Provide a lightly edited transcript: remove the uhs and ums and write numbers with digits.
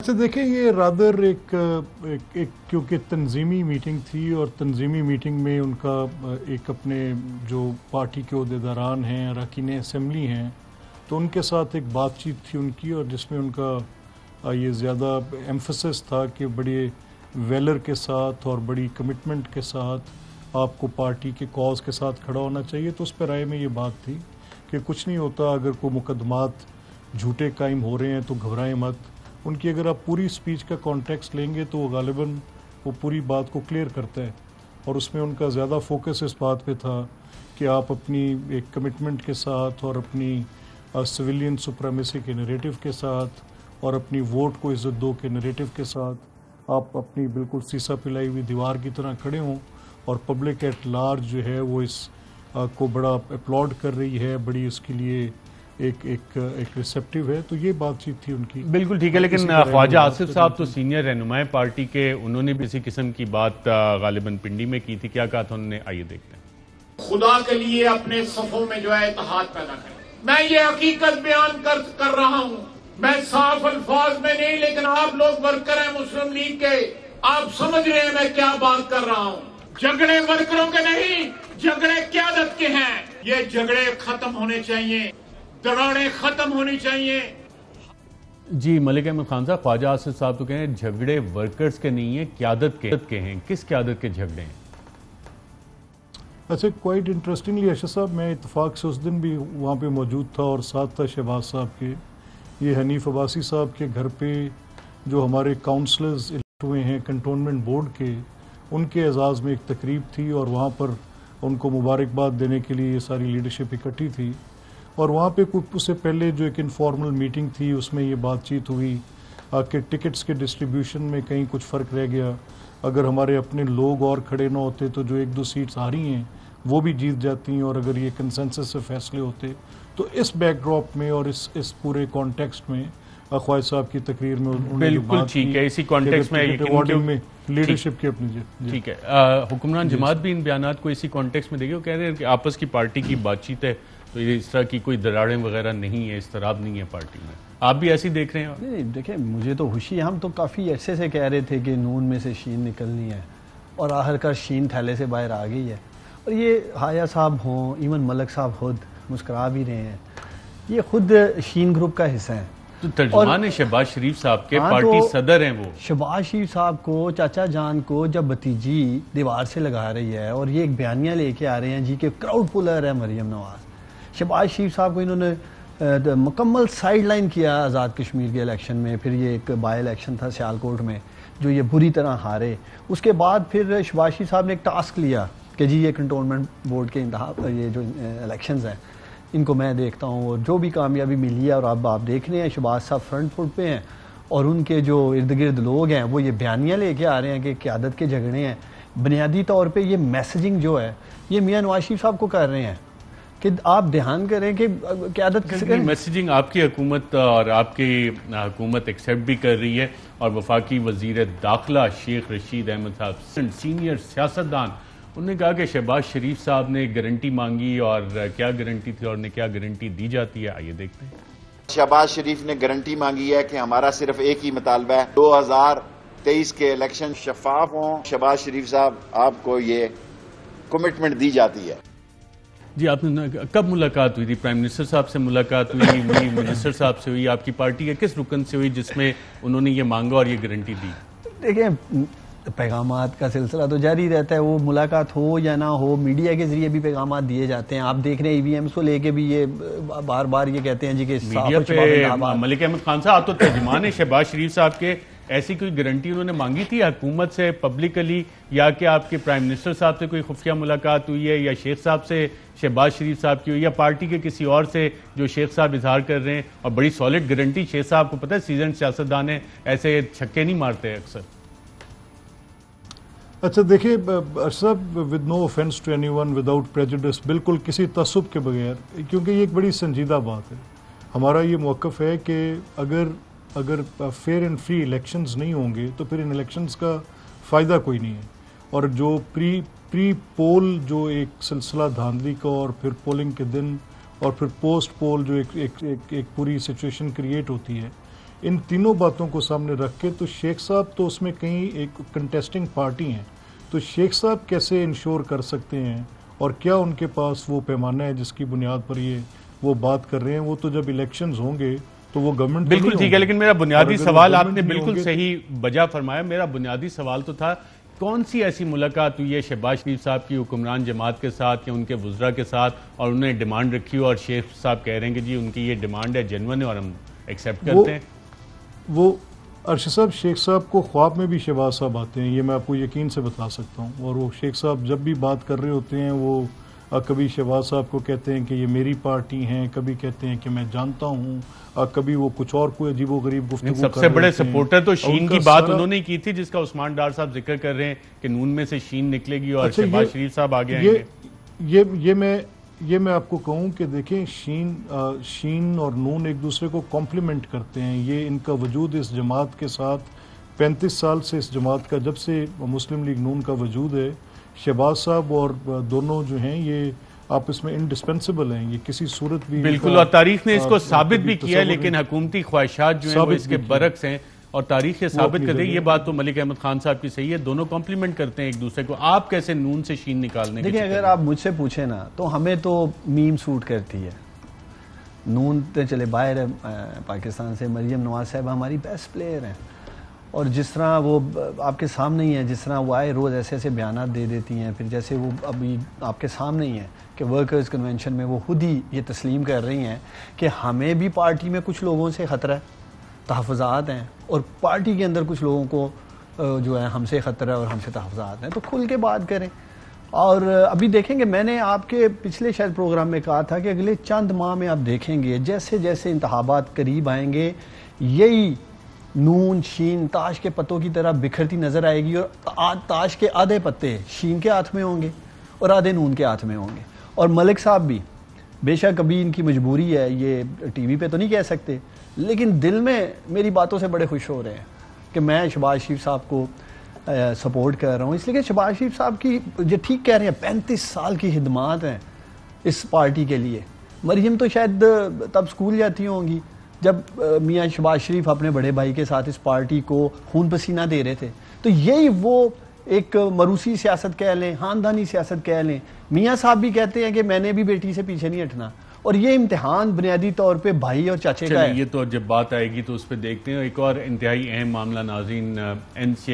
अच्छा देखिए, ये रादर एक क्योंकि तंजीमी मीटिंग थी और तंजीमी मीटिंग में उनका एक अपने जो पार्टी के अहदेदारान हैं, अरकान असम्बली हैं, तो उनके साथ एक बातचीत थी उनकी, और जिसमें उनका ये ज़्यादा एम्फसिस था कि बड़े वेलर के साथ और बड़ी कमिटमेंट के साथ आपको पार्टी के कॉज के साथ खड़ा होना चाहिए। तो उस पर राय में ये बात थी कि कुछ नहीं होता, अगर कोई मुकदमात झूठे कायम हो रहे हैं तो घबराएं मत। उनकी अगर आप पूरी स्पीच का कॉन्टेक्स्ट लेंगे तो वो गालिबन वो पूरी बात को क्लियर करता है, और उसमें उनका ज़्यादा फोकस इस बात पे था कि आप अपनी एक कमिटमेंट के साथ और अपनी सिविलियन सुप्रीमेसी के नैरेटिव के साथ और अपनी वोट को इज़्ज़त दो के नैरेटिव के साथ आप अपनी बिल्कुल सीसा पिलाई हुई दीवार की तरह खड़े हों, और पब्लिक एट लार्ज जो है वो इस को बड़ा अपलॉड कर रही है, बड़ी इसके लिए एक रिसेप्टिव है। तो ये बातचीत थी उनकी। बिल्कुल ठीक है, लेकिन ख्वाजा आसिफ साहब तो सीनियर रहनुमाए पार्टी के, उन्होंने भी इसी किस्म की बात गालिबन पिंडी में की थी। क्या कहा था उन्होंने, आइए देखते हैं। खुदा के लिए अपने सफों में जो है इत्तेहाद पैदा करें। मैं ये हकीकत बयान कर रहा हूँ, मैं साफ अल्फाज में नहीं, लेकिन आप लोग वर्कर हैं मुस्लिम लीग के, आप समझ रहे हैं मैं क्या बात कर रहा हूँ। झगड़े वर्करों के नहीं, झगड़े क़यादत के हैं। ये झगड़े खत्म होने चाहिए, दरारें खत्म होनी चाहिए। जी मलिक अहमद खान साहब, ख्वाजा आसिफ साहब तो कह रहे हैं झगड़े वर्कर्स के नहीं है, क़यादत के हैं। किस क़यादत के झगड़े हैं? अच्छा, क्वाइट इंटरेस्टिंगली अशर साहब, मैं इत्तफाक से उस दिन भी वहाँ पे मौजूद था और साथ था शहबाज साहब के। ये हनीफ अब्बासी साहब के घर पे जो हमारे काउंसलर्स इलेक्ट हुए हैं कंटोनमेंट बोर्ड के, उनके एजाज़ में एक तकरीब थी, और वहाँ पर उनको मुबारकबाद देने के लिए ये सारी लीडरशिप इकट्ठी थी। और वहाँ पे कुछ उससे पहले जो एक इनफॉर्मल मीटिंग थी, उसमें ये बातचीत हुई कि टिकट्स के डिस्ट्रीब्यूशन में कहीं कुछ फ़र्क रह गया। अगर हमारे अपने लोग और खड़े ना होते तो जो 1-2 सीट्स आ रही हैं वो भी जीत जाती, और अगर ये कंसेंसस से फैसले होते। तो इस बैकड्रॉप में और इस पूरे कॉन्टेक्स्ट में ख्वाजा साहब की तकरीर में बिल्कुल ठीक है, इसी कॉन्टेक्स्ट में लीडरशिप की अपनी ठीक है। हुक्मरान जमात भी इन बयानात को इसी कॉन्टेक्स्ट में देखे, वो कह रहे हैं कि आपस की पार्टी की बातचीत है, तो ये इस तरह की कोई दरारें वगैरह नहीं है, इस तरह नहीं है पार्टी में। आप भी ऐसे ही देख रहे हैं? नहीं देखिए, मुझे तो खुशी, हम तो काफ़ी अरसे से कह रहे थे कि नून में से शीन निकलनी है, और आखिरकार शीन थैले से बाहर आ गई है। और ये हाया साहब हों, इवन मलक साहब खुद मुस्करा भी रहे हैं, ये खुद शीन ग्रुप का हिस्सा है। तो तर्जुमान शहबाज शरीफ साहब के पार्टी तो सदर हैं वो। शहबाज शरीफ साहब को, चाचा जान को जब भतीजी दीवार से लगा रही है और ये एक बयानिया लेके आ रहे हैं जी के क्राउड पुलर है मरियम नवाज, शहबाज शरीफ साहब को इन्होंने मुकम्मल साइड लाइन किया आज़ाद कश्मीर के इलेक्शन में। फिर ये एक बाई इलेक्शन था सियालकोट में जो ये बुरी तरह हारे। उसके बाद फिर शहबाज शरीफ साहब ने एक टास्क लिया कि जी ये कंटोनमेंट बोर्ड के ये जो इलेक्शंस हैं इनको मैं देखता हूँ, और जो भी कामयाबी मिली है, और अब आप देख रहे हैं शहबाज साहब फ्रंट फुट पे हैं, और उनके जो इर्द गिर्द लोग हैं वो ये बयानियाँ लेके आ रहे हैं कि क़यादत के झगड़े हैं। बुनियादी तौर पे ये मैसेजिंग जो है ये मियाँ नवाज शरीफ साहब को कर रहे हैं कि आप ध्यान करें कि क़यादत किसी मैसेजिंग आपकी हुकूमत और आपकी हुकूमत एक्सेप्ट भी कर रही है, और वफाकी वज़ीर दाखिला शेख रशीद अहमद साहब सीनियर सियासतदान, उन्होंने कहा कि शहबाज शरीफ साहब ने गारंटी मांगी, और क्या गारंटी थी और ने क्या गारंटी दी जाती है, आइए देखते हैं। शहबाज शरीफ ने गारंटी मांगी है कि हमारा सिर्फ एक ही मुतालबा है, 2023 के इलेक्शन शफाफ हों। शहबाज शरीफ साहब, आपको ये कमिटमेंट दी जाती है। जी, आपने कब मुलाकात हुई थी? प्राइम मिनिस्टर साहब से मुलाकात हुई, मिनिस्टर साहब से हुई, आपकी पार्टी के किस रुकन से हुई जिसमें उन्होंने ये मांगा और ये गारंटी दी? देखिए, पैगामात का सिलसिला तो जारी रहता है, वो मुलाकात हो या ना हो, मीडिया के जरिए भी पैगामात दिए जाते हैं। आप देख रहे हैं ईवीएम्स को लेके भी ये बार बार ये कहते हैं जी कि मीडिया पे मलिक अहमद खान साहब, आप तो तर्जुमान है शहबाज शरीफ साहब के, ऐसी कोई गारंटी उन्होंने मांगी थी हुकूमत से पब्लिकली, या कि आपके प्राइम मिनिस्टर साहब से कोई खुफिया मुलाकात हुई है, या शेख साहब से शहबाज शरीफ साहब की हुई, या पार्टी के किसी और से जो शेख साहब इजहार कर रहे हैं? और बड़ी सॉलिड गारंटी, शेख साहब को पता है सीजन सियासतदान है, ऐसे छक्के नहीं मारते अक्सर। अच्छा देखिए साहब, with no offence to anyone, without prejudice, बिल्कुल किसी तसुब के बगैर, क्योंकि ये एक बड़ी संजीदा बात है। हमारा ये मौक़िफ़ है कि अगर फेयर एंड फ्री इलेक्शंस नहीं होंगे तो फिर इन इलेक्शंस का फ़ायदा कोई नहीं है। और जो प्री पोल जो एक सिलसिला धांधली का, और फिर पोलिंग के दिन, और फिर पोस्ट पोल जो एक पूरी सिचुएशन क्रिएट होती है, इन तीनों बातों को सामने रख के तो शेख साहब तो उसमें कहीं एक कंटेस्टिंग पार्टी हैं, तो शेख साहब कैसे इंश्योर कर सकते हैं और क्या उनके पास वो पैमाना है जिसकी बुनियाद पर ये वो बात कर रहे हैं? वो तो जब इलेक्शंस होंगे तो वो गवर्नमेंट बिल्कुल ठीक है, लेकिन मेरा बुनियादी सवाल आपने बिल्कुल सही बजा फरमाया। मेरा बुनियादी सवाल तो था कौन सी ऐसी मुलाकात हुई है शहबाज शरीफ साहब की हुक्मरान जमात के साथ या उनके वुज़रा के साथ और उन्होंने डिमांड रखी हो और शेख साहब कह रहे हैं कि जी उनकी ये डिमांड है, जेन्युइन है और हम एक्सेप्ट करते हैं? वो अरशद साहब, शेख साहब को ख्वाब में भी शहबाज साहब आते हैं, ये मैं आपको यकीन से बता सकता हूँ। और वो शेख साहब जब भी बात कर रहे होते हैं वो कभी शहबाज साहब को कहते हैं कि ये मेरी पार्टी है, कभी कहते हैं कि मैं जानता हूँ, कभी वो कुछ और कोई अजीबो गरीब गुफ्तगू सबसे बड़े सपोर्टर तो शीन की बात उन्होंने की थी जिसका उस्मान डार साहब जिक्र कर रहे हैं कि नून में से शीन निकलेगी और शहबाज शरीफ साहब आगे आएंगे। ये मैं आपको कहूँ कि देखें शीन और नून एक दूसरे को कॉम्प्लीमेंट करते हैं। ये इनका वजूद इस जमात के साथ 35 साल से इस जमात का, जब से मुस्लिम लीग नून का वजूद है, शहबाज साहब और दोनों जो हैं ये आपस में इंडिस्पेंसिबल हैं, ये किसी सूरत भी बिल्कुल। और तारीख ने इसको साबित भी किया है, लेकिन हुकूमती ख्वाहिशात जो हैं वो इसके बरक्स हैं और तारीख ये साबित कर दी। ये बात तो मलिक अहमद खान साहब की सही है, दोनों कॉम्प्लीमेंट करते हैं एक दूसरे को। आप कैसे नून से शीन निकालने? देखिए, अगर आप मुझसे पूछे ना तो हमें तो मीम सूट करती है। नून तो चले बाहर है पाकिस्तान से, मरियम नवाज साहब हमारी बेस्ट प्लेयर हैं और जिस तरह वो आपके सामने ही है, जिस तरह वो आए रोज़ ऐसे ऐसे बयानात दे देती हैं, फिर जैसे वो अभी आपके सामने ही है कि वर्कर्स कन्वेंशन में वो खुद ही ये तस्लीम कर रही हैं कि हमें भी पार्टी में कुछ लोगों से ख़तरा है, तहफ़्फ़ुज़ात हैं, और पार्टी के अंदर कुछ लोगों को जो है हमसे ख़तरा है और हमसे तहफ़्फ़ुज़ात हैं, तो खुल के बात करें। और अभी देखेंगे, मैंने आपके पिछले शायद प्रोग्राम में कहा था कि अगले चंद माह में आप देखेंगे जैसे जैसे इंतखाबात करीब आएंगे यही नून शीन ताश के पत्तों की तरह बिखरती नज़र आएगी और ताश के आधे पत्ते शीन के हाथ में होंगे और आधे नून के हाथ में होंगे। और मलिक साहब भी बेशक अभी इनकी मजबूरी है, ये टीवी पे तो नहीं कह सकते, लेकिन दिल में मेरी बातों से बड़े खुश हो रहे हैं कि मैं शहबाज शरीफ साहब को सपोर्ट कर रहा हूँ, इसलिए कि शहबाज शरीफ साहब की जो ठीक कह रहे हैं 35 साल की खिदमात हैं इस पार्टी के लिए। मरियम तो शायद तब स्कूल जाती होंगी जब मियाँ शहबाज शरीफ अपने बड़े भाई के साथ इस पार्टी को खून पसीना दे रहे थे। तो यही वो एक मरूसी सियासत कह लें, ख़ानदानी सियासत कह लें। मियाँ साहब भी कहते हैं कि मैंने भी बेटी से पीछे नहीं हटना, और ये इम्तिहान बुनियादी तौर पे भाई और चाचे का है। ये तो जब बात आएगी तो उस पर देखते हैं। एक और इंतहाई अहम मामला नाज़रीन, NCA